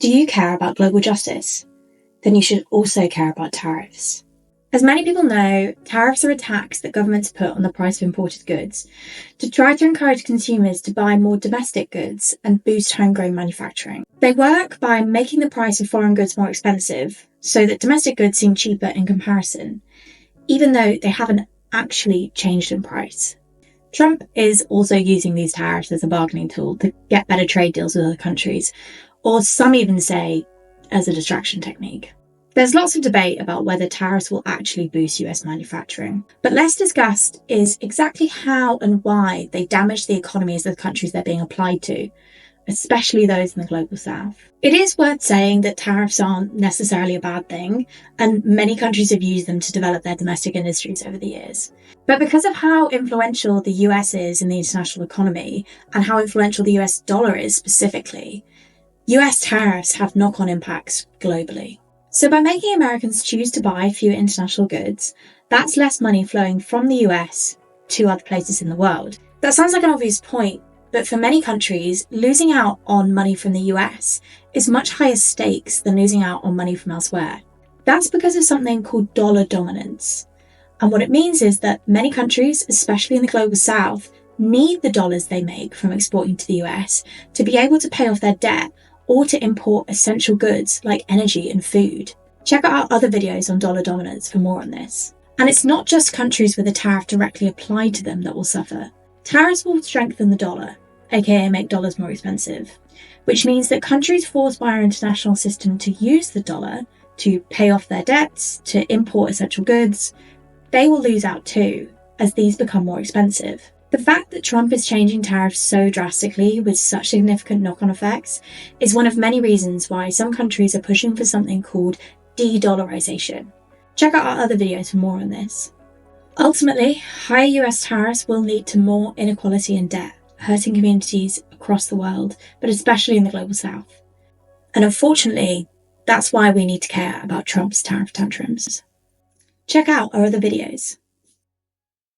Do you care about global justice? Then you should also care about tariffs. As many people know, tariffs are a tax that governments put on the price of imported goods to try to encourage consumers to buy more domestic goods and boost homegrown manufacturing. They work by making the price of foreign goods more expensive so that domestic goods seem cheaper in comparison, even though they haven't actually changed in price. Trump is also using these tariffs as a bargaining tool to get better trade deals with other countries, or some even say as a distraction technique. There's lots of debate about whether tariffs will actually boost US manufacturing, but less discussed is exactly how and why they damage the economies of the countries they're being applied to, especially those in the global south. It is worth saying that tariffs aren't necessarily a bad thing, and many countries have used them to develop their domestic industries over the years. But because of how influential the US is in the international economy, and how influential the US dollar is specifically, US tariffs have knock-on impacts globally. So by making Americans choose to buy fewer international goods, that's less money flowing from the US to other places in the world. That sounds like an obvious point, but for many countries, losing out on money from the US is much higher stakes than losing out on money from elsewhere. That's because of something called dollar dominance. And what it means is that many countries, especially in the global south, need the dollars they make from exporting to the US to be able to pay off their debt or to import essential goods like energy and food. Check out our other videos on dollar dominance for more on this. And it's not just countries with a tariff directly applied to them that will suffer. Tariffs will strengthen the dollar, aka make dollars more expensive, which means that countries forced by our international system to use the dollar to pay off their debts, to import essential goods, they will lose out too, as these become more expensive. The fact that Trump is changing tariffs so drastically with such significant knock-on effects is one of many reasons why some countries are pushing for something called de-dollarization. Check out our other videos for more on this. Ultimately, higher US tariffs will lead to more inequality and debt, hurting communities across the world, but especially in the global south. And unfortunately, that's why we need to care about Trump's tariff tantrums. Check out our other videos.